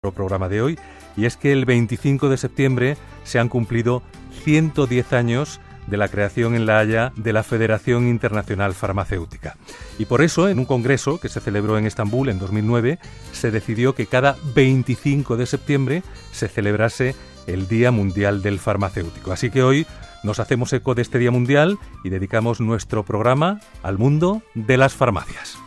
Programa de hoy, y es que el 25 de septiembre se han cumplido 110 años de la creación en La Haya de la Federación Internacional Farmacéutica. Y por eso, en un congreso que se celebró en Estambul en 2009, se decidió que cada 25 de septiembre se celebrase el Día Mundial del Farmacéutico. Así que hoy nos hacemos eco de este Día Mundial y dedicamos nuestro programa al mundo de las farmacias.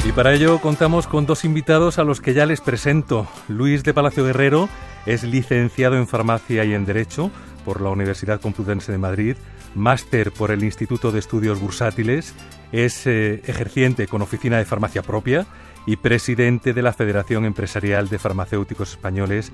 Y para ello contamos con dos invitados a los que ya les presento. Luis de Palacio Guerrero es licenciado en Farmacia y en Derecho por la Universidad Complutense de Madrid, máster por el Instituto de Estudios Bursátiles, es ejerciente con oficina de farmacia propia y presidente de la Federación Empresarial de Farmacéuticos Españoles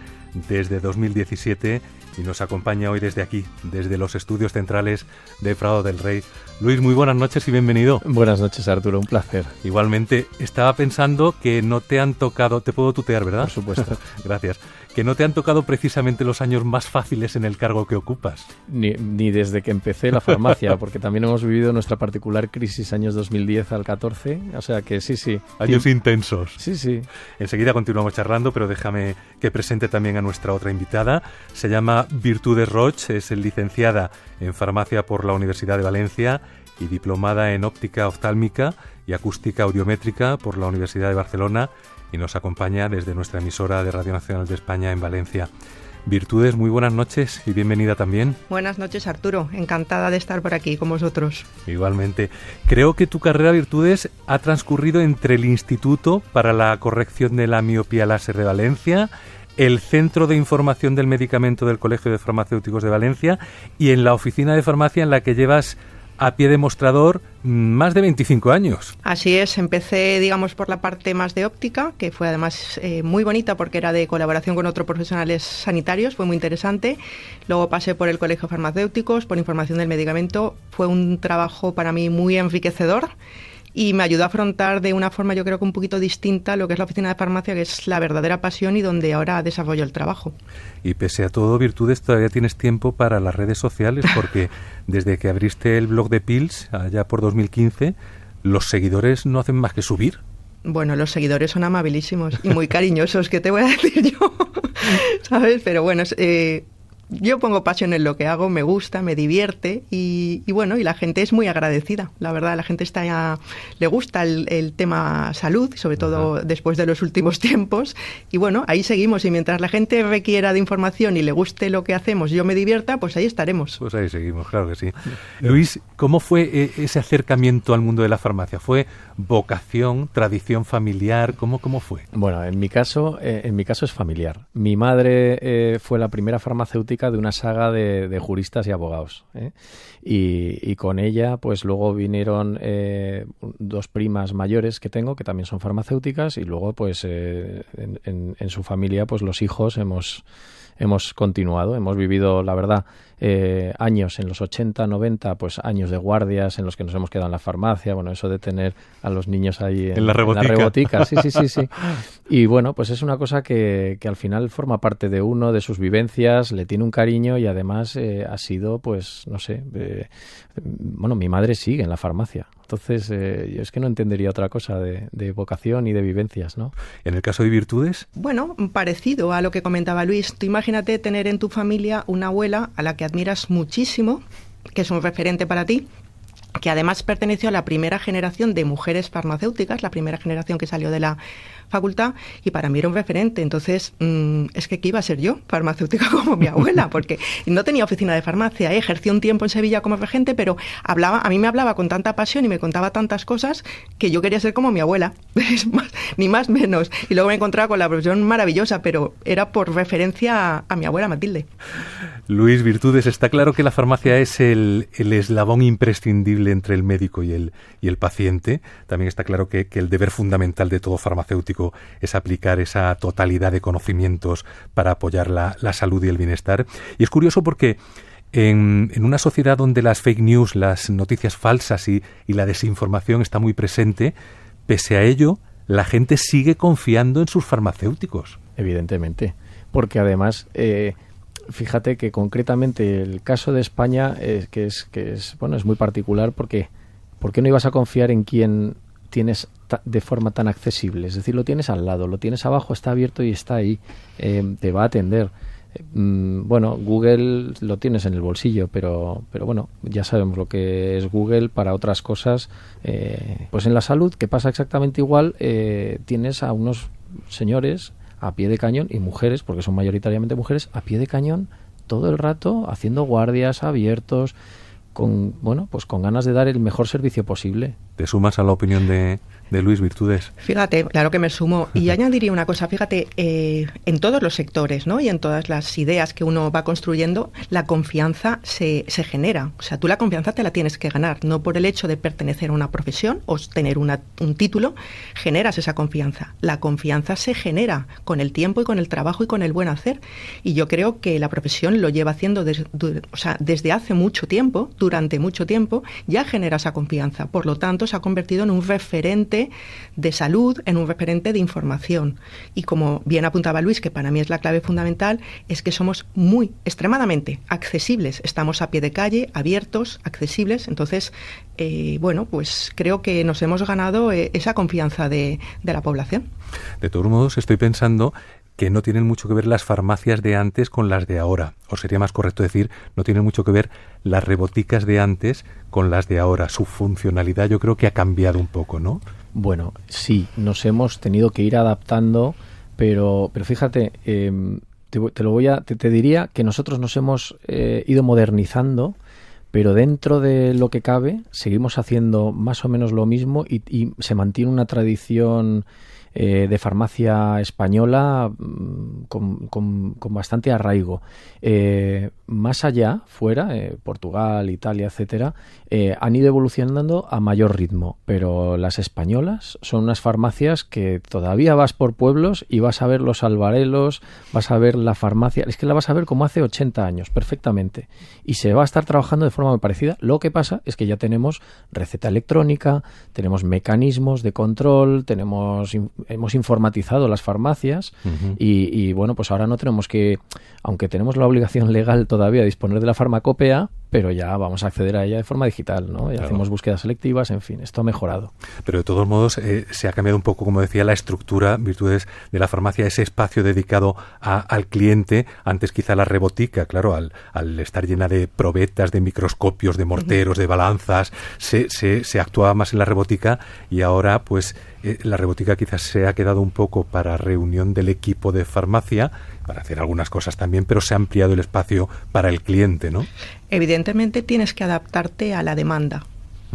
desde 2017 y nos acompaña hoy desde aquí, desde los estudios centrales de Prado del Rey. Luis, muy buenas noches y bienvenido. Buenas noches, Arturo, un placer. Igualmente, estaba pensando que no te han tocado, te puedo tutear, ¿verdad? Por supuesto. Gracias. Que no te han tocado precisamente los años más fáciles en el cargo que ocupas. Ni desde que empecé la farmacia, porque también hemos vivido nuestra particular crisis años 2010 al 14, o sea que sí. Años intensos. Sí. Enseguida continuamos charlando, pero déjame que presente también a nuestra otra invitada. Se llama Virtudes Roig, es licenciada en Farmacia por la Universidad de Valencia y diplomada en Óptica Oftálmica y Acústica Audiométrica por la Universidad de Barcelona y nos acompaña desde nuestra emisora de Radio Nacional de España en Valencia. Virtudes, muy buenas noches y bienvenida también. Buenas noches, Arturo. Encantada de estar por aquí con vosotros. Igualmente. Creo que tu carrera, Virtudes, ha transcurrido entre el Instituto para la Corrección de la Miopía Láser de Valencia, el Centro de Información del Medicamento del Colegio de Farmacéuticos de Valencia y en la oficina de farmacia en la que llevas a pie de mostrador más de 25 años. Así es, empecé, digamos, por la parte más de óptica, que fue además muy bonita porque era de colaboración con otros profesionales sanitarios, fue muy interesante. Luego pasé por el Colegio de Farmacéuticos, por información del medicamento. Fue un trabajo para mí muy enriquecedor y me ayudó a afrontar de una forma, yo creo que un poquito distinta, lo que es la oficina de farmacia, que es la verdadera pasión y donde ahora desarrollo el trabajo. Y pese a todo, Virtudes, todavía tienes tiempo para las redes sociales, porque desde que abriste el blog de Pills, allá por 2015, los seguidores no hacen más que subir. Bueno, los seguidores son amabilísimos y muy cariñosos, ¿qué te voy a decir yo? ¿Sabes? Pero bueno, yo pongo pasión en lo que hago, me gusta, me divierte y bueno, y la gente es muy agradecida. La verdad, la gente le gusta el tema salud, sobre todo después de los últimos tiempos. Y bueno, ahí seguimos y mientras la gente requiera de información y le guste lo que hacemos, yo me divierta, pues ahí estaremos. Pues ahí seguimos, claro que sí. Luis, ¿cómo fue ese acercamiento al mundo de la farmacia? ¿Fue vocación, tradición familiar? ¿Cómo fue? Bueno, en mi caso es familiar. Mi madre fue la primera farmacéutica de una saga de juristas y abogados, y con ella pues luego vinieron dos primas mayores que tengo que también son farmacéuticas y luego pues en su familia pues los hijos hemos continuado, hemos vivido la verdad años en los 80, 90, pues años de guardias en los que nos hemos quedado en la farmacia, bueno, eso de tener a los niños ahí en la rebotica. Sí. Y bueno, pues es una cosa que al final forma parte de uno, de sus vivencias, le tiene un cariño y además ha sido, pues, no sé, bueno, mi madre sigue en la farmacia. Entonces, yo es que no entendería otra cosa de vocación y de vivencias, ¿no? ¿En el caso de Virtudes? Bueno, parecido a lo que comentaba Luis. Tú imagínate tener en tu familia una abuela a la que admiras muchísimo, que es un referente para ti, que además perteneció a la primera generación de mujeres farmacéuticas, la primera generación que salió de la facultad, y para mí era un referente. Entonces, es que ¿qué iba a ser yo? Farmacéutica como mi abuela, porque no tenía oficina de farmacia, ejercí un tiempo en Sevilla como regente, pero a mí me hablaba con tanta pasión y me contaba tantas cosas que yo quería ser como mi abuela, ni más menos. Y luego me encontraba con la profesión maravillosa, pero era por referencia a mi abuela Matilde. Luis, Virtudes, está claro que la farmacia es el eslabón imprescindible entre el médico y el paciente. También está claro que el deber fundamental de todo farmacéutico es aplicar esa totalidad de conocimientos para apoyar la salud y el bienestar. Y es curioso porque en una sociedad donde las fake news, las noticias falsas y la desinformación está muy presente, pese a ello, la gente sigue confiando en sus farmacéuticos. Evidentemente, porque además fíjate que concretamente el caso de España que es muy particular porque ¿por qué no ibas a confiar en quien tienes de forma tan accesible. Es decir, lo tienes al lado, lo tienes abajo, está abierto y está ahí. Te va a atender. Bueno, Google lo tienes en el bolsillo, pero bueno, ya sabemos lo que es Google para otras cosas. Pues en la salud, que pasa exactamente igual, tienes a unos señores a pie de cañón y mujeres, porque son mayoritariamente mujeres, a pie de cañón todo el rato, haciendo guardias abiertos, con ganas de dar el mejor servicio posible. ¿Te sumas a la opinión de Luis Virtudes? Fíjate, claro que me sumo. Y añadiría una cosa, fíjate, en todos los sectores, ¿no? Y en todas las ideas que uno va construyendo, la confianza se genera. O sea, tú la confianza te la tienes que ganar, no por el hecho de pertenecer a una profesión o tener un título, generas esa confianza. La confianza se genera con el tiempo y con el trabajo y con el buen hacer. Y yo creo que la profesión lo lleva haciendo desde hace mucho tiempo, durante mucho tiempo, ya genera esa confianza. Por lo tanto, se ha convertido en un referente de salud, en un referente de información. Y como bien apuntaba Luis, que para mí es la clave fundamental, es que somos extremadamente accesibles. Estamos a pie de calle, abiertos, accesibles. Entonces, pues creo que nos hemos ganado esa confianza de la población. De todos modos, estoy pensando que no tienen mucho que ver las farmacias de antes con las de ahora. O sería más correcto decir, no tienen mucho que ver las reboticas de antes con las de ahora. Su funcionalidad yo creo que ha cambiado un poco, ¿no? Bueno, sí, nos hemos tenido que ir adaptando, pero fíjate, te diría que nosotros nos hemos ido modernizando, pero dentro de lo que cabe seguimos haciendo más o menos lo mismo y se mantiene una tradición de farmacia española con bastante arraigo. Más allá, fuera, Portugal, Italia, etcétera, han ido evolucionando a mayor ritmo, pero las españolas son unas farmacias que todavía vas por pueblos y vas a ver los albarelos, vas a ver la farmacia, es que la vas a ver como hace 80 años, perfectamente, y se va a estar trabajando de forma muy parecida. Lo que pasa es que ya tenemos receta electrónica, tenemos mecanismos de control, hemos informatizado las farmacias y bueno, pues ahora no tenemos que, aunque tenemos la obligación legal todavía de disponer de la farmacopea, pero ya vamos a acceder a ella de forma digital, ¿no? Ya hacemos búsquedas selectivas, en fin, esto ha mejorado. Pero de todos modos se ha cambiado un poco, como decía, la estructura, Virtudes, de la farmacia, ese espacio dedicado al cliente. Antes quizá la rebotica, claro, al estar llena de probetas, de microscopios, de morteros, de balanzas, se actuaba más en la rebotica y ahora pues la rebotica quizás se ha quedado un poco para reunión del equipo de farmacia, para hacer algunas cosas también, pero se ha ampliado el espacio para el cliente, ¿no? Evidentemente tienes que adaptarte a la demanda.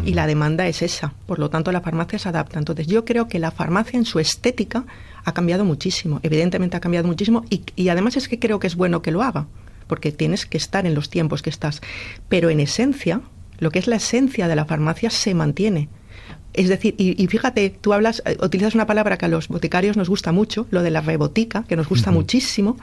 Y la demanda es esa. Por lo tanto, la farmacia se adapta. Entonces, yo creo que la farmacia en su estética ha cambiado muchísimo. Evidentemente ha cambiado muchísimo y además es que creo que es bueno que lo haga, porque tienes que estar en los tiempos que estás. Pero en esencia, lo que es la esencia de la farmacia se mantiene. Es decir, y fíjate, tú utilizas una palabra que a los boticarios nos gusta mucho, lo de la rebotica, que nos gusta muchísimo.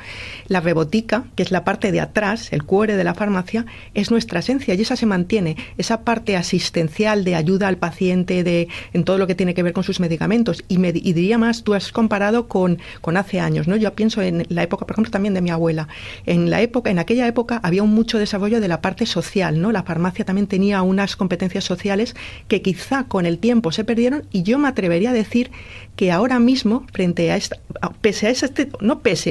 La rebotica, que es la parte de atrás, el cuore de la farmacia, es nuestra esencia y esa se mantiene. Esa parte asistencial de ayuda al paciente en todo lo que tiene que ver con sus medicamentos. Y diría más, tú has comparado con hace años, ¿no? Yo pienso en la época, por ejemplo, también de mi abuela. En aquella época había mucho desarrollo de la parte social, ¿no? La farmacia también tenía unas competencias sociales que quizá con el tiempo se perdieron y yo me atrevería a decir que ahora mismo, frente a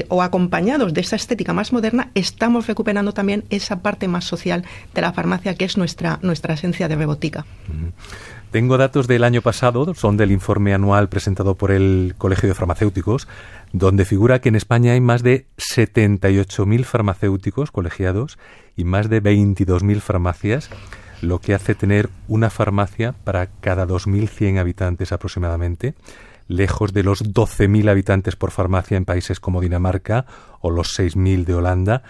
o acompañados de esta estética más moderna, estamos recuperando también esa parte más social de la farmacia que es nuestra esencia de rebotica. Tengo datos del año pasado, son del informe anual presentado por el Colegio de Farmacéuticos, donde figura que en España hay más de 78.000 farmacéuticos colegiados y más de 22.000 farmacias, lo que hace tener una farmacia para cada 2.100 habitantes aproximadamente, lejos de los 12.000 habitantes por farmacia en países como Dinamarca o los 6.000 de Holanda.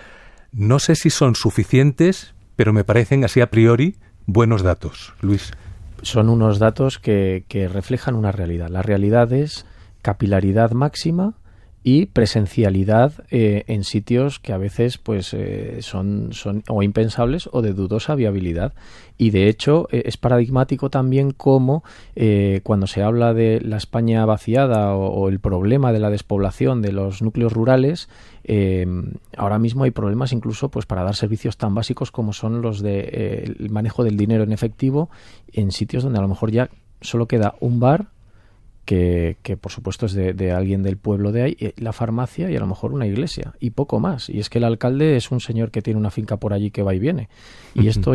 No sé si son suficientes, pero me parecen así a priori buenos datos. Luis. Son unos datos que reflejan una realidad. La realidad es capilaridad máxima y presencialidad en sitios que a veces pues son o impensables o de dudosa viabilidad. Y de hecho es paradigmático también cómo cuando se habla de la España vaciada o el problema de la despoblación de los núcleos rurales, ahora mismo hay problemas incluso pues para dar servicios tan básicos como son los de el manejo del dinero en efectivo en sitios donde a lo mejor ya solo queda un bar que por supuesto es de alguien del pueblo de ahí, la farmacia y a lo mejor una iglesia y poco más. Y es que el alcalde es un señor que tiene una finca por allí que va y viene. Y esto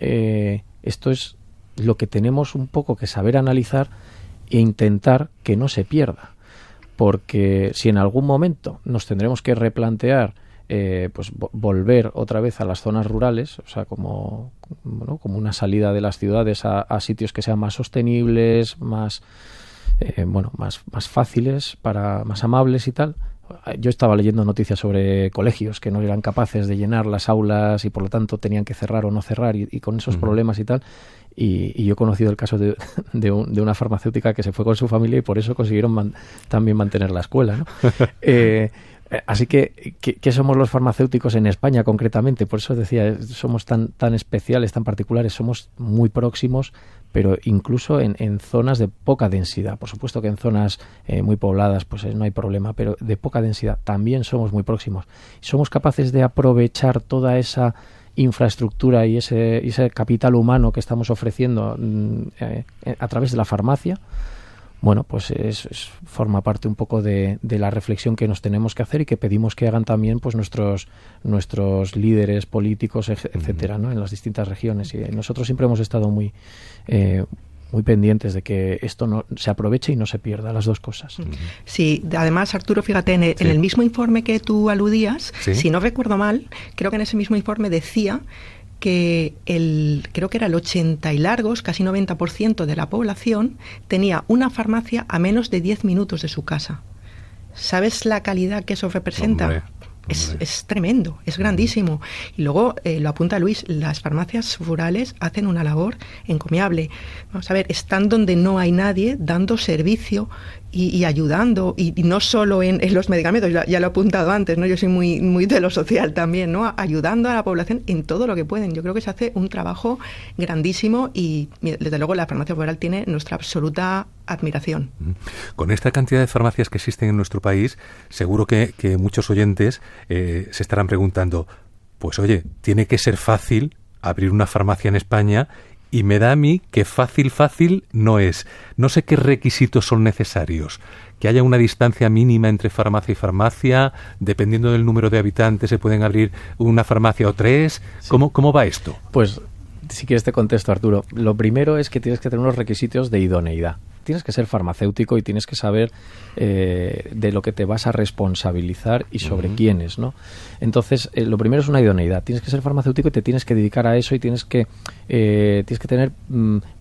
es lo que tenemos un poco que saber analizar e intentar que no se pierda. Porque si en algún momento nos tendremos que replantear pues volver otra vez a las zonas rurales, o sea, como una salida de las ciudades a sitios que sean más sostenibles, más fáciles, más amables y tal. Yo estaba leyendo noticias sobre colegios que no eran capaces de llenar las aulas y por lo tanto tenían que cerrar o no cerrar y con esos problemas y tal. Y yo he conocido el caso de una farmacéutica que se fue con su familia y por eso consiguieron también mantener la escuela, ¿no? Así que, ¿qué somos los farmacéuticos en España concretamente? Por eso decía, somos tan especiales, tan particulares, somos muy próximos, pero incluso en zonas de poca densidad. Por supuesto que en zonas muy pobladas pues no hay problema, pero de poca densidad también somos muy próximos. Somos capaces de aprovechar toda esa infraestructura y ese capital humano que estamos ofreciendo a través de la farmacia. Bueno, pues forma parte un poco de la reflexión que nos tenemos que hacer y que pedimos que hagan también pues nuestros líderes políticos, etcétera, ¿no? En las distintas regiones. Y nosotros siempre hemos estado muy pendientes de que esto no se aproveche y no se pierda, las dos cosas. Sí, además, Arturo, fíjate, en el mismo informe que tú aludías, si no recuerdo mal, creo que en ese mismo informe decía que creo que era el 80 y largos, casi 90% de la población tenía una farmacia a menos de 10 minutos de su casa. ¿Sabes la calidad que eso representa? Hombre. Es tremendo, es grandísimo. Y luego, lo apunta Luis, las farmacias rurales hacen una labor encomiable. Vamos a ver, están donde no hay nadie, dando servicio y ayudando, y no solo en los medicamentos, ya lo he apuntado antes, ¿no? Yo soy muy de lo social también, ¿no? Ayudando a la población en todo lo que pueden. Yo creo que se hace un trabajo grandísimo y, desde luego, la farmacia rural tiene nuestra absoluta admiración. Con esta cantidad de farmacias que existen en nuestro país, seguro que muchos oyentes se estarán preguntando, pues oye, tiene que ser fácil abrir una farmacia en España. Y me da a mí que fácil no es. No sé qué requisitos son necesarios. Que haya una distancia mínima entre farmacia y farmacia. Dependiendo del número de habitantes se pueden abrir una farmacia o 3. Sí. ¿Cómo va esto? Pues, si quieres te contesto, Arturo. Lo primero es que tienes que tener unos requisitos de idoneidad. Tienes que ser farmacéutico y tienes que saber de lo que te vas a responsabilizar y sobre quiénes, ¿no? Entonces, lo primero es una idoneidad. Tienes que ser farmacéutico y te tienes que dedicar a eso y tienes que tener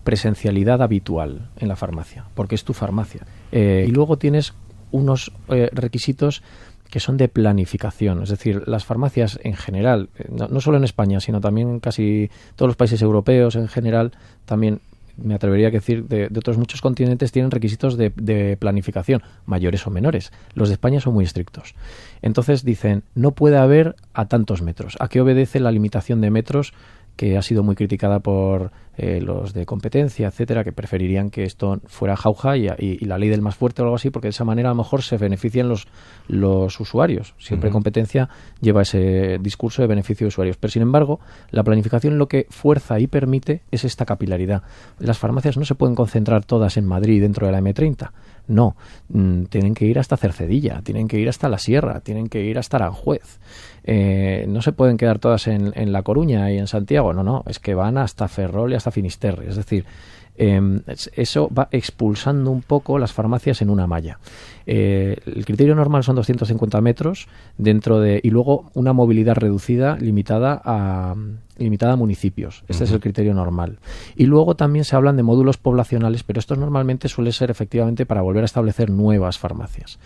presencialidad habitual en la farmacia, porque es tu farmacia. Y luego tienes unos requisitos que son de planificación. Es decir, las farmacias en general, no solo en España, sino también en casi todos los países europeos en general, también me atrevería a decir de otros muchos continentes, tienen requisitos de planificación, mayores o menores. Los de España son muy estrictos. Entonces dicen, no puede haber a tantos metros. ¿A qué obedece la limitación de metros que ha sido muy criticada por los de competencia, etcétera, que preferirían que esto fuera jauja y la ley del más fuerte o algo así, porque de esa manera a lo mejor se benefician los usuarios. Siempre competencia lleva ese discurso de beneficio de usuarios. Pero sin embargo, la planificación lo que fuerza y permite es esta capilaridad. Las farmacias no se pueden concentrar todas en Madrid dentro de la M30. No, tienen que ir hasta Cercedilla, tienen que ir hasta La Sierra, tienen que ir hasta Aranjuez. No se pueden quedar todas en La Coruña y en Santiago, no, es que van hasta Ferrol y hasta Finisterre. Es decir, eso va expulsando un poco las farmacias en una malla. El criterio normal son 250 metros y luego una movilidad reducida limitada a municipios. Este es el criterio normal. Y luego también se hablan de módulos poblacionales, pero estos normalmente suele ser efectivamente para volver a establecer nuevas farmacias.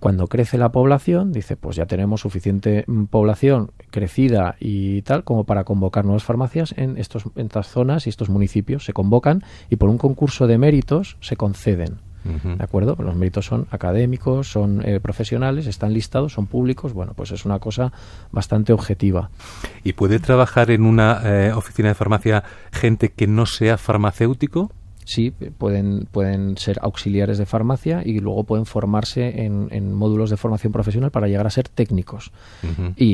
Cuando crece la población, dice, pues ya tenemos suficiente población crecida y tal como para convocar nuevas farmacias en estas zonas y estos municipios. Se convocan y por un concurso de méritos se conceden. ¿De acuerdo? Los méritos son académicos, son profesionales, están listados, son públicos. Bueno, pues es una cosa bastante objetiva. ¿Y puede trabajar en una oficina de farmacia gente que no sea farmacéutico? Sí, pueden ser auxiliares de farmacia y luego pueden formarse en módulos de formación profesional para llegar a ser técnicos. E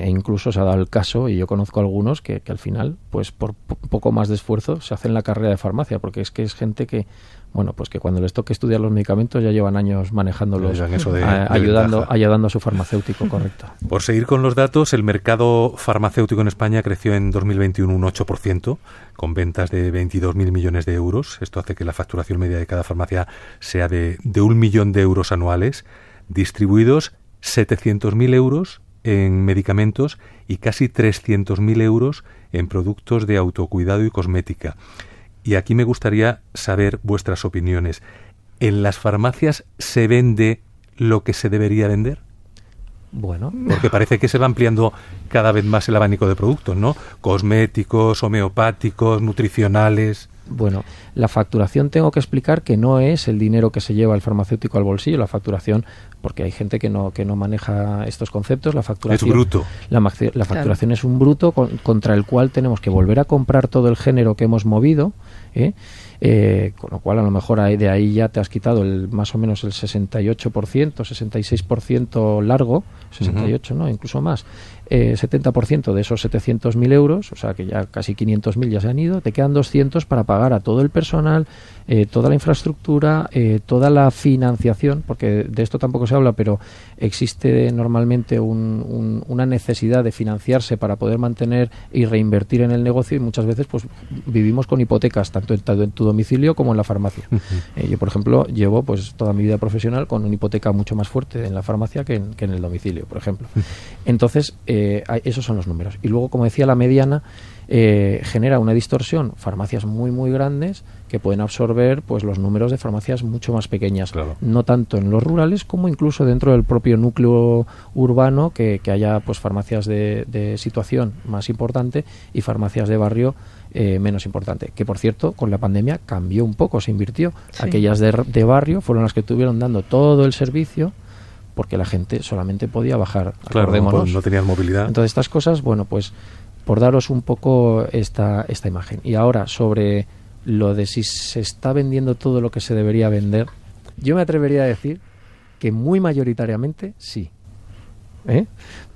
incluso se ha dado el caso, y yo conozco algunos, que al final, pues por poco más de esfuerzo, se hacen la carrera de farmacia, porque es gente que Bueno, pues que cuando les toque estudiar los medicamentos ya llevan años manejándolos, ayudando a su farmacéutico, correcto. Por seguir con los datos, el mercado farmacéutico en España creció en 2021 un 8%, con ventas de 22.000 millones de euros. Esto hace que la facturación media de cada farmacia sea de 1 millón de euros anuales, distribuidos 700.000 euros en medicamentos y casi 300.000 euros en productos de autocuidado y cosmética. Y aquí me gustaría saber vuestras opiniones. ¿En las farmacias se vende lo que se debería vender? Bueno, porque parece que se va ampliando cada vez más el abanico de productos, ¿no? Cosméticos, homeopáticos, nutricionales. Bueno, la facturación tengo que explicar que no es el dinero que se lleva el farmacéutico al bolsillo. La facturación, porque hay gente que no maneja estos conceptos, la facturación es bruto. La facturación es un bruto contra el cual tenemos que volver a comprar todo el género que hemos movido, con lo cual a lo mejor de ahí ya te has quitado más o menos el 68%, 66% largo, 68, ¿no? Incluso más. 70% de esos 700.000 euros, o sea que ya casi 500.000 ya se han ido, te quedan 200 para pagar a todo el personal, toda la infraestructura, toda la financiación, porque de esto tampoco se habla, pero existe normalmente una necesidad de financiarse para poder mantener y reinvertir en el negocio, y muchas veces pues vivimos con hipotecas, tanto en tu domicilio como en la farmacia. Yo, por ejemplo, llevo pues toda mi vida profesional con una hipoteca mucho más fuerte en la farmacia que en el domicilio, por ejemplo. Entonces, esos son los números. Y luego, como decía, la mediana genera una distorsión. Farmacias muy, muy grandes que pueden absorber pues los números de farmacias mucho más pequeñas. Claro. No tanto en los rurales como incluso dentro del propio núcleo urbano, que haya pues farmacias de situación más importante y farmacias de barrio menos importante. Que, por cierto, con la pandemia cambió un poco, se invirtió. Sí. Aquellas de barrio fueron las que estuvieron dando todo el servicio, porque la gente solamente podía bajar. Claro, no tenían movilidad. Entonces, estas cosas, bueno, pues por daros un poco esta imagen. Y ahora, sobre lo de si se está vendiendo todo lo que se debería vender, yo me atrevería a decir que muy mayoritariamente sí.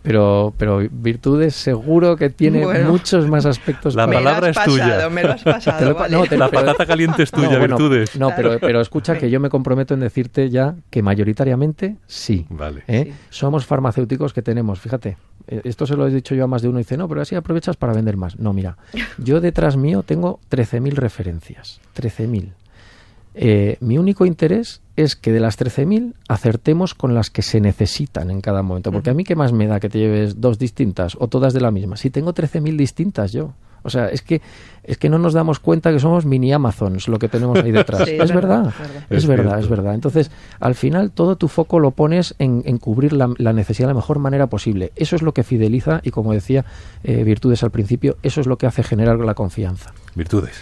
Pero Virtudes seguro que tiene muchos más aspectos. La palabra es tuya. Me lo has pasado. La patata caliente es tuya, Virtudes. No, pero escucha que yo me comprometo en decirte ya que mayoritariamente sí. Vale. Sí. Somos farmacéuticos que tenemos, fíjate, esto se lo he dicho yo a más de uno y dice, no, pero así aprovechas para vender más. No, mira, yo detrás mío tengo 13.000 referencias. 13.000. Mi único interés es que de las 13.000 acertemos con las que se necesitan en cada momento, porque a mí qué más me da que te lleves 2 distintas o todas de la misma, si tengo 13.000 distintas yo. O sea, es que no nos damos cuenta que somos mini Amazons lo que tenemos ahí detrás. Sí, es verdad. Entonces, al final todo tu foco lo pones en cubrir la necesidad de la mejor manera posible. Eso es lo que fideliza y, como decía Virtudes al principio, eso es lo que hace generar la confianza. Virtudes.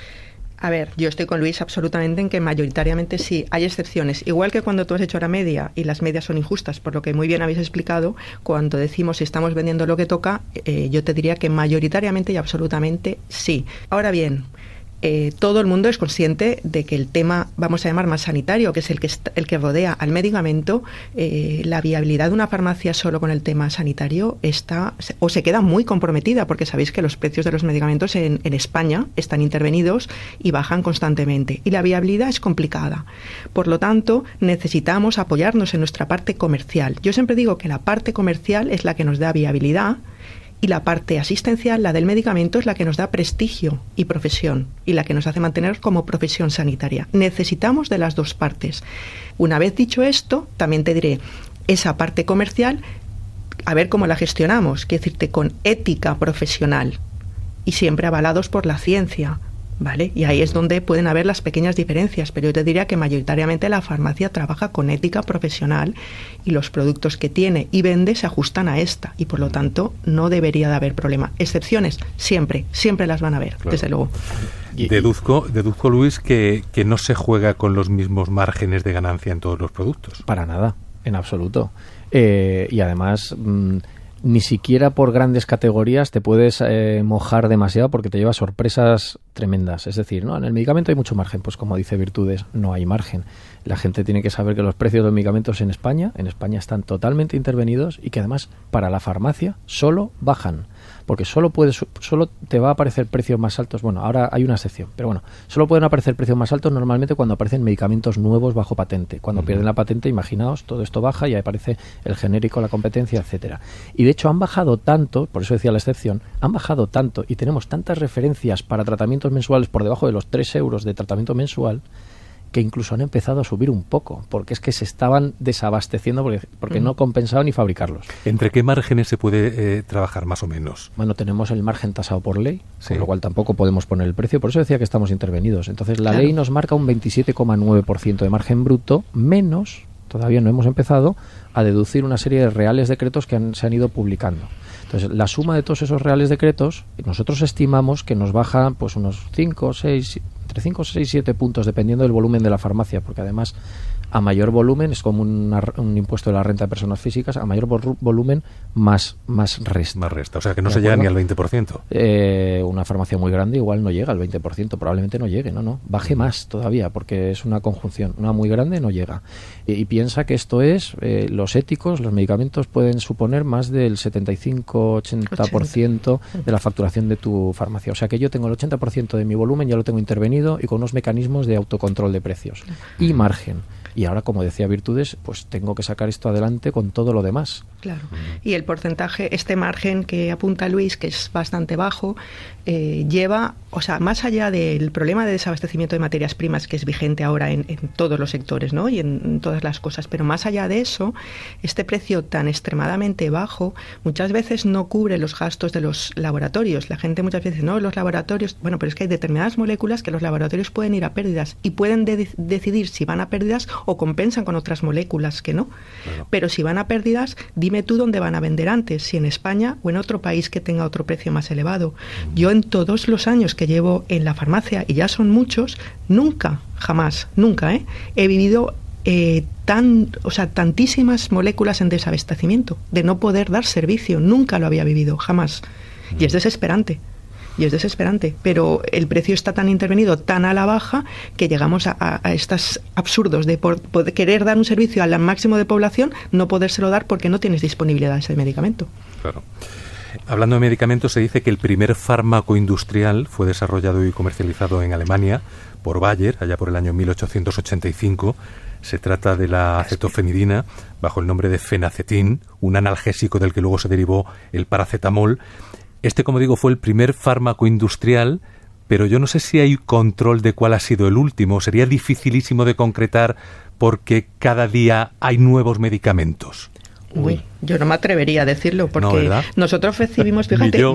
A ver, yo estoy con Luis absolutamente en que mayoritariamente sí, hay excepciones. Igual que cuando tú has hecho la media y las medias son injustas, por lo que muy bien habéis explicado, cuando decimos si estamos vendiendo lo que toca, yo te diría que mayoritariamente y absolutamente sí. Ahora bien, todo el mundo es consciente de que el tema, vamos a llamar más sanitario, que es el que rodea al medicamento, la viabilidad de una farmacia solo con el tema sanitario se queda muy comprometida, porque sabéis que los precios de los medicamentos en España están intervenidos y bajan constantemente, y la viabilidad es complicada. Por lo tanto, necesitamos apoyarnos en nuestra parte comercial. Yo siempre digo que la parte comercial es la que nos da viabilidad, y la parte asistencial, la del medicamento, es la que nos da prestigio y profesión, y la que nos hace mantener como profesión sanitaria. Necesitamos de las dos partes. Una vez dicho esto, también te diré, esa parte comercial, a ver cómo la gestionamos, quiero decirte, con ética profesional y siempre avalados por la ciencia, ¿vale? Y ahí es donde pueden haber las pequeñas diferencias, pero yo te diría que mayoritariamente la farmacia trabaja con ética profesional y los productos que tiene y vende se ajustan a esta, y por lo tanto no debería de haber problema. Excepciones, siempre las van a haber, claro. Desde luego. Deduzco, Luis, que no se juega con los mismos márgenes de ganancia en todos los productos. Para nada, en absoluto. Y además, ni siquiera por grandes categorías te puedes mojar demasiado, porque te lleva sorpresas tremendas. Es decir, ¿no? En el medicamento hay mucho margen, pues como dice Virtudes, no hay margen. La gente tiene que saber que los precios de los medicamentos en España están totalmente intervenidos, y que además para la farmacia solo bajan. porque solo te va a aparecer precios más altos. Bueno, ahora hay una excepción, pero bueno, solo pueden aparecer precios más altos normalmente cuando aparecen medicamentos nuevos bajo patente. Cuando pierden la patente, imaginaos, todo esto baja y aparece el genérico, la competencia, etcétera. Y de hecho han bajado tanto, por eso decía la excepción, han bajado tanto y tenemos tantas referencias para tratamientos mensuales por debajo de los 3 euros de tratamiento mensual, que incluso han empezado a subir un poco, porque es que se estaban desabasteciendo porque no compensaban ni fabricarlos. ¿Entre qué márgenes se puede trabajar más o menos? Bueno, tenemos el margen tasado por ley, con lo cual tampoco podemos poner el precio, por eso decía que estamos intervenidos. Entonces la ley nos marca un 27,9% de margen bruto, menos, todavía no hemos empezado, a deducir una serie de reales decretos que se han ido publicando. Entonces, la suma de todos esos reales decretos, nosotros estimamos que nos baja pues unos 5, 6, entre 5, 6, 7 puntos, dependiendo del volumen de la farmacia, porque además a mayor volumen, es como un impuesto de la renta de personas físicas, a mayor volumen más resta. Más resta, o sea que no se llega ni al 20%. Una farmacia muy grande igual no llega al 20%, probablemente no llegue, no, baje más todavía, porque es una conjunción. Una muy grande no llega. Y piensa que esto es, los éticos, los medicamentos pueden suponer más del 75-80% de la facturación de tu farmacia. O sea que yo tengo el 80% de mi volumen, ya lo tengo intervenido y con unos mecanismos de autocontrol de precios y margen. Y ahora, como decía Virtudes, pues tengo que sacar esto adelante con todo lo demás. Claro. Y el porcentaje, este margen que apunta Luis, que es bastante bajo, lleva, o sea, más allá del problema de desabastecimiento de materias primas que es vigente ahora en todos los sectores, ¿no? Y en todas las cosas, pero más allá de eso, este precio tan extremadamente bajo muchas veces no cubre los gastos de los laboratorios. La gente muchas veces, no, los laboratorios, bueno, pero es que hay determinadas moléculas que los laboratorios pueden ir a pérdidas y pueden decidir si van a pérdidas o compensan con otras moléculas que no. Bueno. Pero si van a pérdidas, dime tú dónde van a vender antes, si en España o en otro país que tenga otro precio más elevado. Yo en todos los años que llevo en la farmacia, y ya son muchos, nunca, he vivido tantísimas moléculas en desabastecimiento, de no poder dar servicio, nunca lo había vivido, jamás. Y es desesperante. Pero el precio está tan intervenido, tan a la baja, que llegamos a estos absurdos de por querer dar un servicio al máximo de población, no podérselo dar porque no tienes disponibilidad de ese medicamento. Claro. Hablando de medicamentos, se dice que el primer fármaco industrial fue desarrollado y comercializado en Alemania por Bayer, allá por el año 1885. Se trata de la acetofenidina, bajo el nombre de fenacetín, un analgésico del que luego se derivó el paracetamol. Este, como digo, fue el primer fármaco industrial, pero yo no sé si hay control de cuál ha sido el último. Sería dificilísimo de concretar porque cada día hay nuevos medicamentos. Uy, yo no me atrevería a decirlo porque nosotros recibimos, fíjate,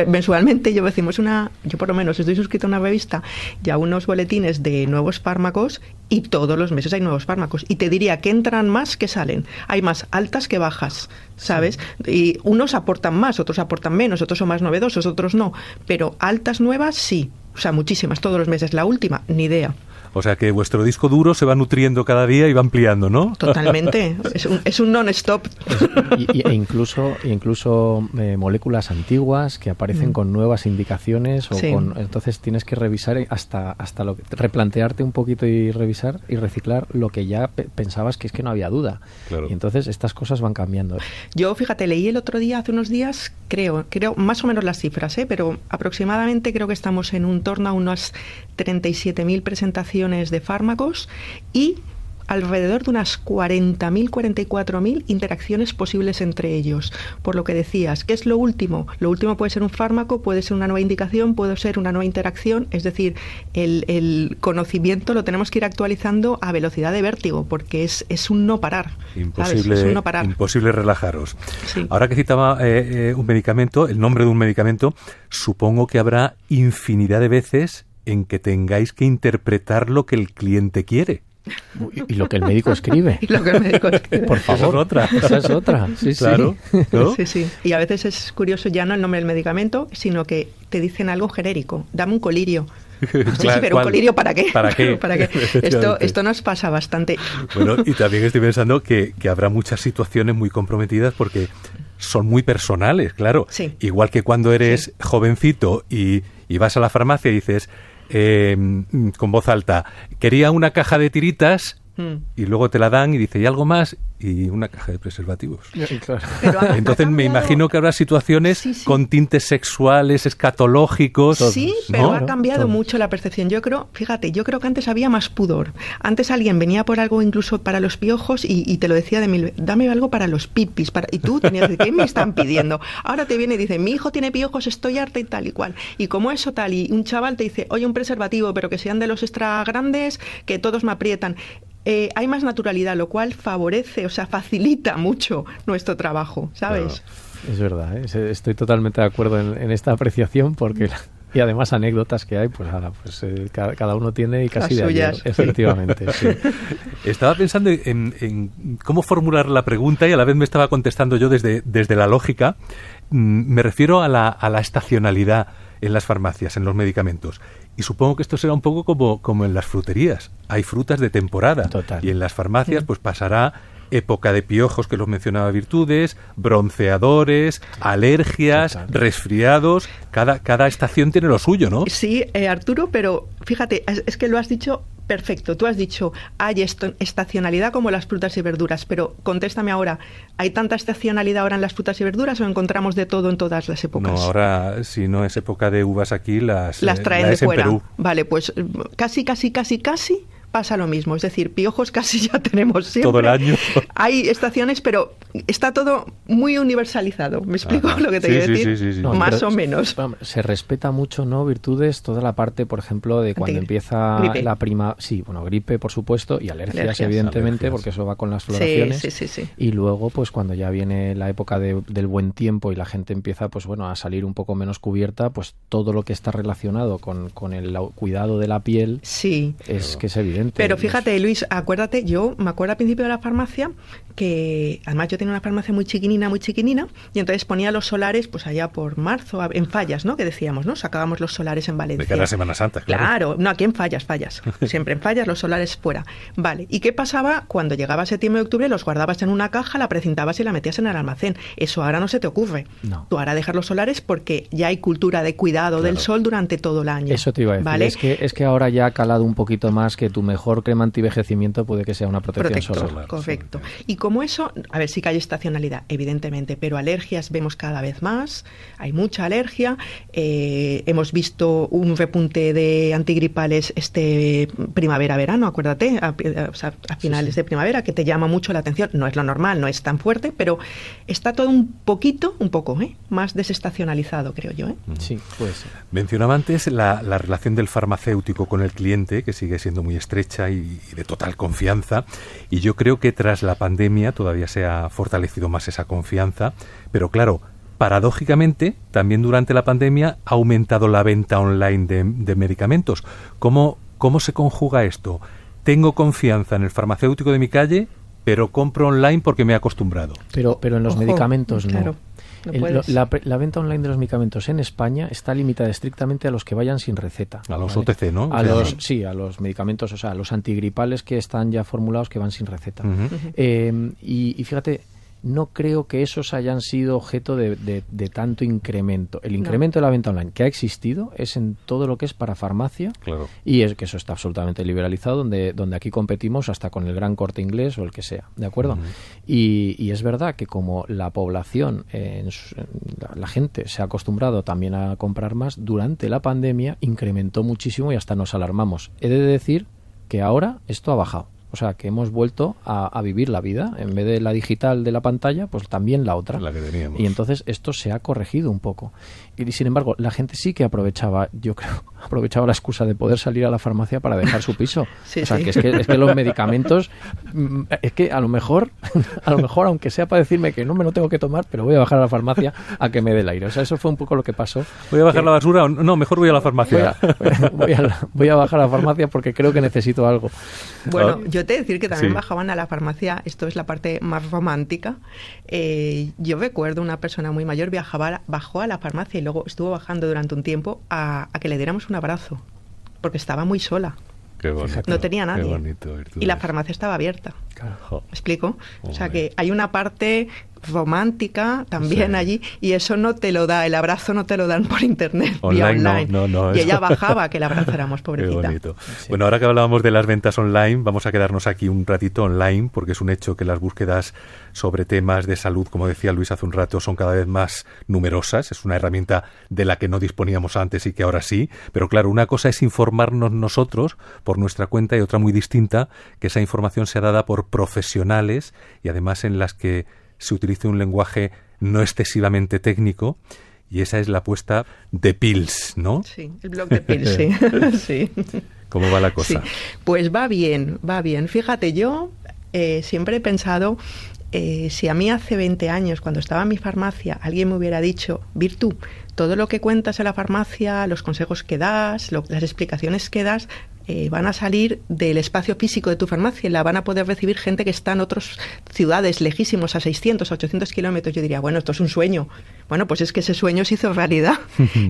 mensualmente yo recibimos yo por lo menos estoy suscrito a una revista y a unos boletines de nuevos fármacos y todos los meses hay nuevos fármacos y te diría que entran más que salen, hay más altas que bajas, ¿sabes? Y unos aportan más, otros aportan menos, otros son más novedosos, otros no, pero altas nuevas sí, o sea, muchísimas, todos los meses. La última, ni idea. O sea que vuestro disco duro se va nutriendo cada día y va ampliando, ¿no? Totalmente. Es un non-stop. E incluso moléculas antiguas que aparecen con nuevas indicaciones entonces tienes que revisar hasta replantearte un poquito y revisar y reciclar lo que ya pensabas que es que no había duda. Claro. Y entonces estas cosas van cambiando. Yo, fíjate, leí el otro día, hace unos días, creo más o menos las cifras, pero aproximadamente creo que estamos en torno a unas 37.000 presentaciones de fármacos y alrededor de unas 40.000, 44.000 interacciones posibles entre ellos. Por lo que decías, ¿qué es lo último? Lo último puede ser un fármaco, puede ser una nueva indicación, puede ser una nueva interacción, es decir, el conocimiento lo tenemos que ir actualizando a velocidad de vértigo, porque es un no parar. Imposible relajaros. Sí. Ahora que citaba un medicamento, el nombre de un medicamento, supongo que habrá infinidad de veces en que tengáis que interpretar lo que el cliente quiere. Y lo que el médico escribe. Por favor. Esa es otra. Sí, claro. Sí. ¿No? Sí. Y a veces es curioso ya no el nombre del medicamento, sino que te dicen algo genérico. Dame un colirio. Sí, pero ¿un colirio para qué? ¿Para qué? Esto nos pasa bastante. Bueno, y también estoy pensando que habrá muchas situaciones muy comprometidas porque son muy personales, claro. Sí. Igual que cuando eres jovencito y vas a la farmacia y dices con voz alta, quería una caja de tiritas, y luego te la dan y dice, ¿y algo más? Y una caja de preservativos. Claro. Entonces me imagino que habrá situaciones con tintes sexuales, escatológicos. Sí, pero ¿no? ha cambiado mucho la percepción. Yo creo que antes había más pudor. Antes alguien venía por algo incluso para los piojos y te lo decía dame algo para los pipis. Y tú tenías que decir, ¿qué me están pidiendo? Ahora te viene y dice, mi hijo tiene piojos, estoy harta y tal y cual. Y como eso tal, y un chaval te dice, oye, un preservativo, pero que sean de los extra grandes, que todos me aprietan. Hay más naturalidad, lo cual favorece, o sea, facilita mucho nuestro trabajo, ¿sabes? Claro. Es verdad, ¿eh? Estoy totalmente de acuerdo en esta apreciación porque... Y además anécdotas que hay, pues cada uno tiene y casi las de suyas. ayer, efectivamente. Sí. Estaba pensando en cómo formular la pregunta y a la vez me estaba contestando yo desde la lógica. Me refiero a la estacionalidad en las farmacias, en los medicamentos. Y supongo que esto será un poco como en las fruterías. Hay frutas de temporada. Total. Y en las farmacias pues pasará época de piojos, que los mencionaba Virtudes, bronceadores, alergias, Total. resfriados. Cada estación tiene lo suyo, ¿no? Sí, Arturo, pero fíjate, es que lo has dicho perfecto. Tú has dicho, hay estacionalidad como las frutas y verduras, pero contéstame ahora, ¿hay tanta estacionalidad ahora en las frutas y verduras o encontramos de todo en todas las épocas? No, ahora, si no es época de uvas aquí, las traen de fuera. En Perú. Vale, pues casi pasa lo mismo. Es decir, piojos casi ya tenemos siempre. Todo el año. Hay estaciones, pero está todo muy universalizalizado. ¿Me explico lo que te quiero decir? Sí. No, más o menos. Se respeta mucho, ¿no? Virtudes, toda la parte, por ejemplo, de cuando empieza gripe. la prima... Sí, bueno, gripe, por supuesto, y alergias. Evidentemente, porque eso va con las floraciones. Sí. Y luego, pues cuando ya viene la época del buen tiempo y la gente empieza, pues bueno, a salir un poco menos cubierta, pues todo lo que está relacionado con el cuidado de la piel es que es evidente. Pero fíjate, Luis, acuérdate, yo me acuerdo al principio de la farmacia que, además yo tenía una farmacia muy chiquinina, y entonces ponía los solares, pues allá por marzo, en Fallas, ¿no? Que decíamos, ¿no? Sacábamos los solares en Valencia. De cara a Semana Santa, claro. Claro, no, aquí en Fallas. Siempre en Fallas, los solares fuera. Vale, ¿y qué pasaba? Cuando llegaba septiembre y octubre, los guardabas en una caja, la precintabas y la metías en el almacén. Eso ahora no se te ocurre. No. Tú ahora dejas los solares porque ya hay cultura de cuidado del sol durante todo el año. Eso te iba a decir. ¿Vale? Es que ahora ya ha calado un poquito más que tu mejor crema antivejecimiento puede que sea una protección solar. Correcto. Y como eso, a ver, sí que hay estacionalidad, evidentemente, pero alergias vemos cada vez más, hay mucha alergia, hemos visto un repunte de antigripales primavera-verano, acuérdate, a finales de primavera, que te llama mucho la atención, no es lo normal, no es tan fuerte, pero está todo un poco, más desestacionalizado, creo yo. Sí, puede ser. Mencionaba antes la relación del farmacéutico con el cliente, que sigue siendo muy estrecha y de total confianza, y yo creo que tras la pandemia todavía se ha fortalecido más esa confianza, pero claro, paradójicamente, también durante la pandemia ha aumentado la venta online de medicamentos. ¿Cómo se conjuga esto? Tengo confianza en el farmacéutico de mi calle, pero compro online porque me he acostumbrado. Pero en los medicamentos no. Claro. La venta online de los medicamentos en España está limitada estrictamente a los que vayan sin receta. A los ¿vale? OTC, ¿no? A los medicamentos, o sea, a los antigripales que están ya formulados que van sin receta. Y fíjate, no creo que esos hayan sido objeto de tanto incremento. El incremento de la venta online que ha existido es en todo lo que es para farmacia, claro. Y es que eso está absolutamente liberalizado, donde aquí competimos hasta con el Gran Corte Inglés o el que sea, ¿de acuerdo? Y es verdad que como la población, la gente se ha acostumbrado también a comprar más, durante la pandemia incrementó muchísimo y hasta nos alarmamos. He de decir que ahora esto ha bajado. O sea, que hemos vuelto a vivir la vida. En vez de la digital de la pantalla, pues también la otra. La que teníamos. Y entonces esto se ha corregido un poco. Y sin embargo, la gente sí que aprovechaba, yo creo, la excusa de poder salir a la farmacia para dejar su piso. Sí, o sea, sí. que es que los medicamentos, es que a lo mejor, aunque sea para decirme que no me lo tengo que tomar, pero voy a bajar a la farmacia a que me dé el aire. O sea, eso fue un poco lo que pasó. ¿Voy a bajar la basura o no? Mejor voy a la farmacia. Voy a bajar a la farmacia porque creo que necesito algo. Bueno, yo te he de decir que también Sí. bajaban a la farmacia, esto es la parte más romántica. Yo recuerdo una persona muy mayor bajó a la farmacia y luego estuvo bajando durante un tiempo a que le diéramos un abrazo, porque estaba muy sola. Qué bonito. No tenía nadie. Qué bonito, Virtudes. Y la farmacia estaba abierta. Claro. ¿Me explico? O sea que hay una parte romántica también allí, y eso no te lo da, el abrazo no te lo dan por internet, online, vía online. No, y ella bajaba que la abrazáramos, pobrecita. Qué bonito. Sí. Bueno, ahora que hablábamos de las ventas online, vamos a quedarnos aquí un ratito online, porque es un hecho que las búsquedas sobre temas de salud, como decía Luis hace un rato, son cada vez más numerosas. Es una herramienta de la que no disponíamos antes y que ahora sí. Pero claro, una cosa es informarnos nosotros por nuestra cuenta y otra muy distinta, que esa información sea dada por profesionales y además en las que se utilice un lenguaje no excesivamente técnico, y esa es la apuesta de Pils, ¿no? Sí, el blog de Pils, sí. Sí. ¿Cómo va la cosa? Sí. Pues va bien, va bien. Fíjate, yo siempre he pensado, si a mí hace 20 años, cuando estaba en mi farmacia, alguien me hubiera dicho, Virtu, todo lo que cuentas en la farmacia, los consejos que das, las explicaciones que das, van a salir del espacio físico de tu farmacia y la van a poder recibir gente que está en otras ciudades lejísimos, a 600, a 800 kilómetros. Yo diría, bueno, esto es un sueño. Bueno, pues es que ese sueño se hizo realidad.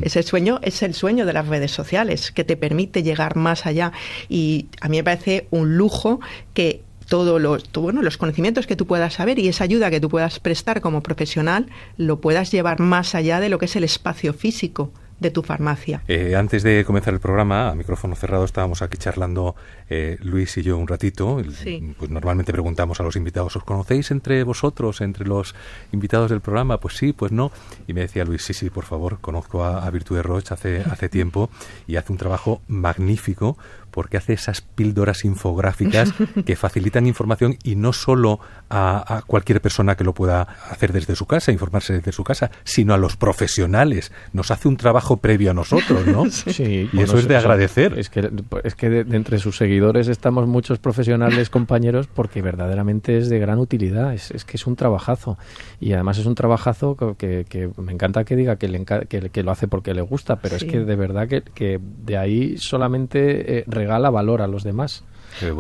Ese sueño es el sueño de las redes sociales, que te permite llegar más allá. Y a mí me parece un lujo que todos los conocimientos que tú puedas saber y esa ayuda que tú puedas prestar como profesional lo puedas llevar más allá de lo que es el espacio físico de tu farmacia. Antes de comenzar el programa, a micrófono cerrado, estábamos aquí charlando Luis y yo un ratito. Sí. Pues normalmente preguntamos a los invitados, ¿os conocéis entre vosotros, entre los invitados del programa? Pues sí, pues no. Y me decía Luis, sí, por favor, conozco a Virtu de Roch hace tiempo y hace un trabajo magnífico, porque hace esas píldoras infográficas que facilitan información, y no solo a cualquier persona que lo pueda hacer desde su casa, informarse desde su casa, sino a los profesionales. Nos hace un trabajo previo a nosotros, ¿no? Sí, y eso es de agradecer. Es que de entre sus seguidores estamos muchos profesionales, compañeros, porque verdaderamente es de gran utilidad. Es que es un trabajazo. Y además es un trabajazo que me encanta que diga que lo hace porque le gusta, pero sí. Es que de verdad que de ahí solamente regala valor a los demás.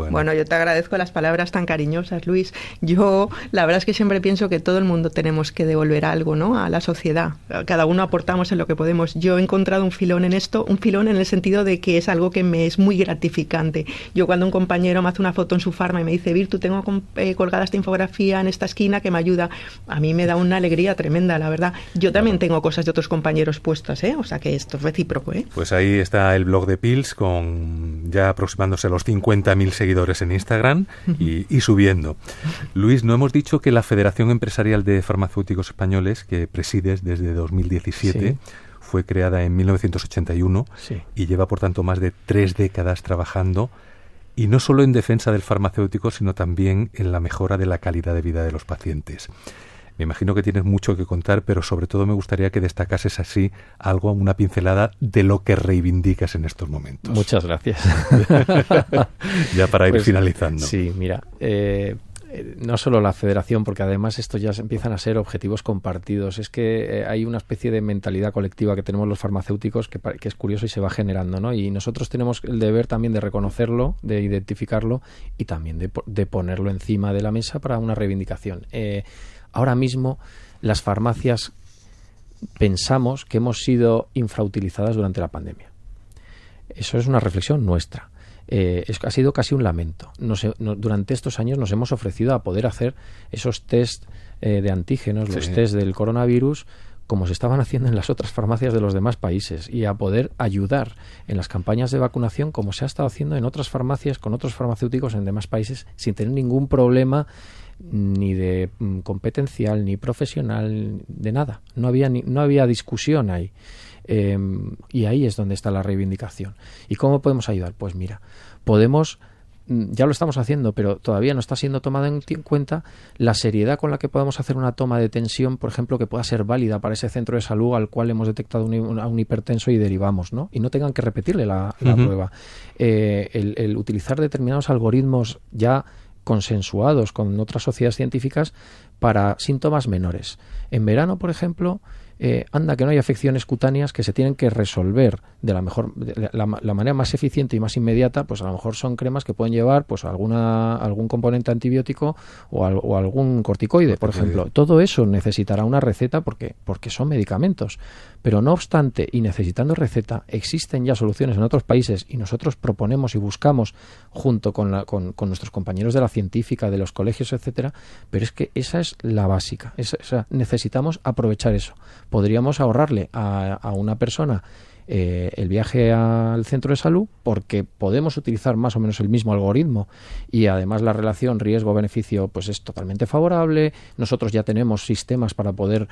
Bueno, yo te agradezco las palabras tan cariñosas, Luis. Yo, la verdad es que siempre pienso que todo el mundo tenemos que devolver algo, ¿no?, a la sociedad. Cada uno aportamos en lo que podemos. Yo he encontrado un filón en esto, un filón en el sentido de que es algo que me es muy gratificante. Yo, cuando un compañero me hace una foto en su farma y me dice, Virtu, tengo colgada esta infografía en esta esquina que me ayuda, a mí me da una alegría tremenda, la verdad. Yo también tengo cosas de otros compañeros puestas, o sea que esto es recíproco, Pues ahí está el blog de Pils, con ya aproximándose a los 50.000 seguidores en Instagram y subiendo. Luis, no hemos dicho que la Federación Empresarial de Farmacéuticos Españoles, que presides desde 2017, sí, fue creada en 1981, sí, y lleva, por tanto, más de 3 décadas trabajando, y no solo en defensa del farmacéutico, sino también en la mejora de la calidad de vida de los pacientes. Me imagino que tienes mucho que contar, pero sobre todo me gustaría que destacases así algo, una pincelada de lo que reivindicas en estos momentos. Muchas gracias. Ya para ir finalizando. Sí, mira, no solo la federación, porque además esto ya empiezan a ser objetivos compartidos. Es que hay una especie de mentalidad colectiva que tenemos los farmacéuticos que es curioso y se va generando, ¿no? Y nosotros tenemos el deber también de reconocerlo, de identificarlo y también de ponerlo encima de la mesa para una reivindicación. Ahora mismo las farmacias pensamos que hemos sido infrautilizadas durante la pandemia. Eso es una reflexión nuestra. Ha sido casi un lamento. Durante estos años nos hemos ofrecido a poder hacer esos test de antígenos, los test del coronavirus, como se estaban haciendo en las otras farmacias de los demás países, y a poder ayudar en las campañas de vacunación como se ha estado haciendo en otras farmacias con otros farmacéuticos en demás países sin tener ningún problema ni de competencial, ni profesional, de nada. No había discusión ahí. Y ahí es donde está la reivindicación. ¿Y cómo podemos ayudar? Pues mira, ya lo estamos haciendo, pero todavía no está siendo tomada en cuenta la seriedad con la que podemos hacer una toma de tensión, por ejemplo, que pueda ser válida para ese centro de salud al cual hemos detectado a un hipertenso y derivamos, ¿no? Y no tengan que repetirle la prueba. El utilizar determinados algoritmos ya consensuados con otras sociedades científicas para síntomas menores. En verano, por ejemplo, anda que no hay afecciones cutáneas que se tienen que resolver de la manera más eficiente y más inmediata, pues a lo mejor son cremas que pueden llevar pues algún componente antibiótico o algún corticoide, por ejemplo. Todo eso necesitará una receta porque son medicamentos. Pero no obstante, y necesitando receta, existen ya soluciones en otros países y nosotros proponemos y buscamos junto con nuestros compañeros de la científica, de los colegios, etcétera, pero es que esa es la básica. Necesitamos aprovechar eso. Podríamos ahorrarle a una persona el viaje al centro de salud porque podemos utilizar más o menos el mismo algoritmo y además la relación riesgo-beneficio pues es totalmente favorable. Nosotros ya tenemos sistemas para poder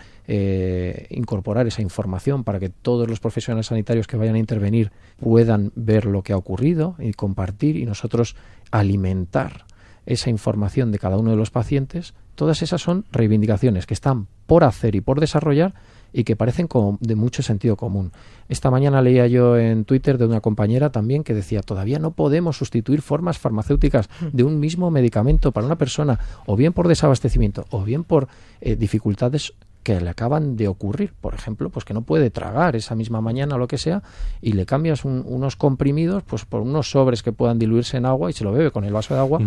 incorporar esa información para que todos los profesionales sanitarios que vayan a intervenir puedan ver lo que ha ocurrido y compartir y nosotros alimentar esa información de cada uno de los pacientes. Todas esas son reivindicaciones que están por hacer y por desarrollar y que parecen como de mucho sentido común. Esta mañana leía yo en Twitter de una compañera también que decía, todavía no podemos sustituir formas farmacéuticas de un mismo medicamento para una persona, o bien por desabastecimiento, o bien por dificultades que le acaban de ocurrir. Por ejemplo, pues que no puede tragar esa misma mañana o lo que sea, y le cambias unos comprimidos pues por unos sobres que puedan diluirse en agua y se lo bebe con el vaso de agua.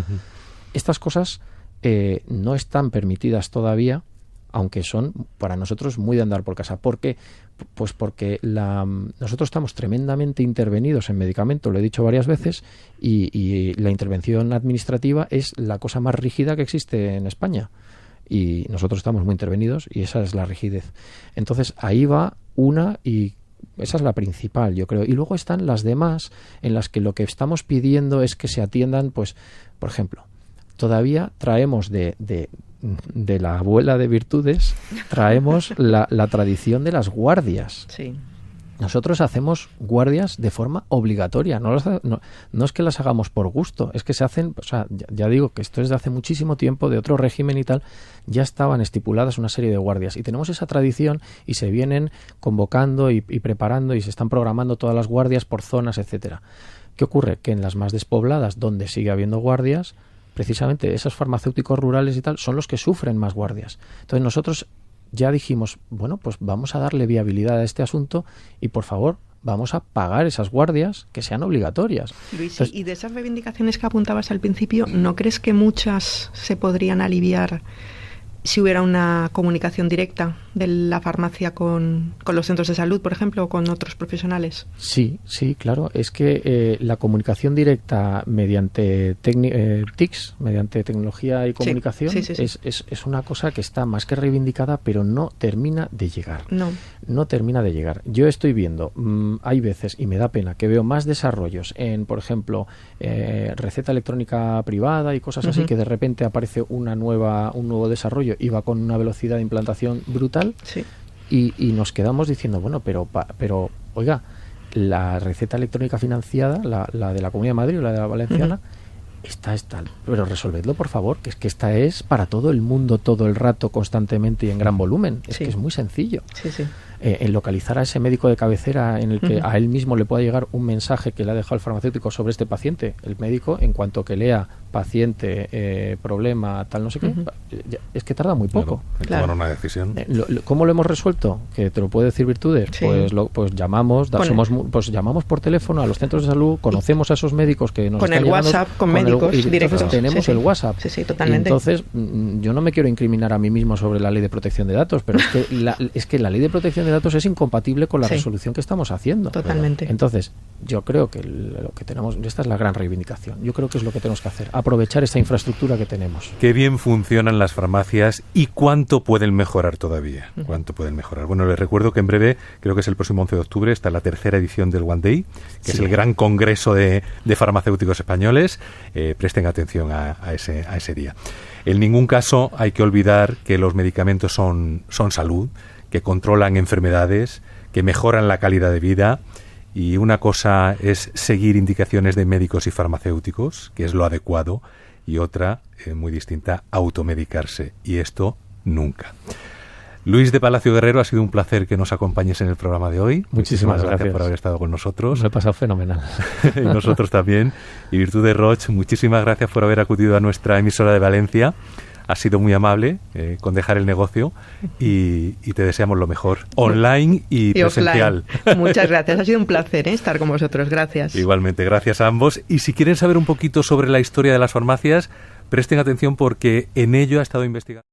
Estas cosas no están permitidas todavía, aunque son para nosotros muy de andar por casa. ¿Por qué? Pues porque nosotros estamos tremendamente intervenidos en medicamentos, lo he dicho varias veces, y la intervención administrativa es la cosa más rígida que existe en España. Y nosotros estamos muy intervenidos y esa es la rigidez. Entonces ahí va una y esa es la principal, yo creo. Y luego están las demás en las que lo que estamos pidiendo es que se atiendan, pues, por ejemplo, todavía traemos de la abuela de virtudes, traemos la tradición de las guardias. Sí. Nosotros hacemos guardias de forma obligatoria, no es que las hagamos por gusto, es que se hacen, o sea, ya digo que esto es de hace muchísimo tiempo, de otro régimen y tal, ya estaban estipuladas una serie de guardias y tenemos esa tradición y se vienen convocando y preparando y se están programando todas las guardias por zonas, etcétera. ¿Qué ocurre? Que en las más despobladas, donde sigue habiendo guardias, precisamente esos farmacéuticos rurales y tal son los que sufren más guardias. Entonces nosotros ya dijimos, bueno, pues vamos a darle viabilidad a este asunto y por favor vamos a pagar esas guardias que sean obligatorias. Luis, entonces, y de esas reivindicaciones que apuntabas al principio, ¿no crees que muchas se podrían aliviar si hubiera una comunicación directa de la farmacia con los centros de salud, por ejemplo, o con otros profesionales? Sí, claro. Es que la comunicación directa mediante TICs, mediante tecnología y comunicación, sí. Es una cosa que está más que reivindicada, pero no termina de llegar. No termina de llegar. Yo estoy viendo, hay veces, y me da pena, que veo más desarrollos en, por ejemplo, receta electrónica privada y cosas así, que de repente aparece un nuevo desarrollo y va con una velocidad de implantación brutal, sí. y nos quedamos diciendo, bueno, pero oiga, la receta electrónica financiada, la de la Comunidad de Madrid o la de la Valenciana, esta es tal, pero resolvedlo por favor, que es que esta es para todo el mundo, todo el rato, constantemente y en gran volumen. Es que es muy sencillo. Sí. En localizar a ese médico de cabecera en el que a él mismo le pueda llegar un mensaje que le ha dejado el farmacéutico sobre este paciente. El médico, en cuanto que lea paciente, problema, tal, no sé qué, es que tarda muy poco. Claro. Tomar una decisión. ¿Cómo lo hemos resuelto? Que te lo puede decir Virtudes. Sí. Pues llamamos, llamamos por teléfono a los centros de salud, conocemos a esos médicos que nos con están el WhatsApp, con médicos directos. Entonces tenemos el WhatsApp. Sí, totalmente. Y entonces, yo no me quiero incriminar a mí mismo sobre la ley de protección de datos, pero es que la ley de protección de datos es incompatible con la resolución que estamos haciendo. Totalmente. Entonces, yo creo que lo que tenemos, esta es la gran reivindicación. Yo creo que es lo que tenemos que hacer, aprovechar esta infraestructura que tenemos. Qué bien funcionan las farmacias y cuánto pueden mejorar todavía. Cuánto pueden mejorar. Bueno, les recuerdo que en breve, creo que es el próximo 11 de octubre, está la tercera edición del One Day, que es el gran congreso de farmacéuticos españoles. Presten atención a ese día. En ningún caso hay que olvidar que los medicamentos son salud, que controlan enfermedades, que mejoran la calidad de vida, y una cosa es seguir indicaciones de médicos y farmacéuticos, que es lo adecuado, y otra, muy distinta, automedicarse, y esto nunca. Luis de Palacio Guerrero, ha sido un placer que nos acompañes en el programa de hoy. Muchísimas gracias por haber estado con nosotros. Me he pasado fenomenal. Y nosotros también. Y Virtudes Roig, muchísimas gracias por haber acudido a nuestra emisora de Valencia Has sido muy amable con dejar el negocio y te deseamos lo mejor, online y presencial. Offline. Muchas gracias, ha sido un placer estar con vosotros, gracias. Igualmente, gracias a ambos. Y si quieren saber un poquito sobre la historia de las farmacias, presten atención porque en ello ha estado investigando.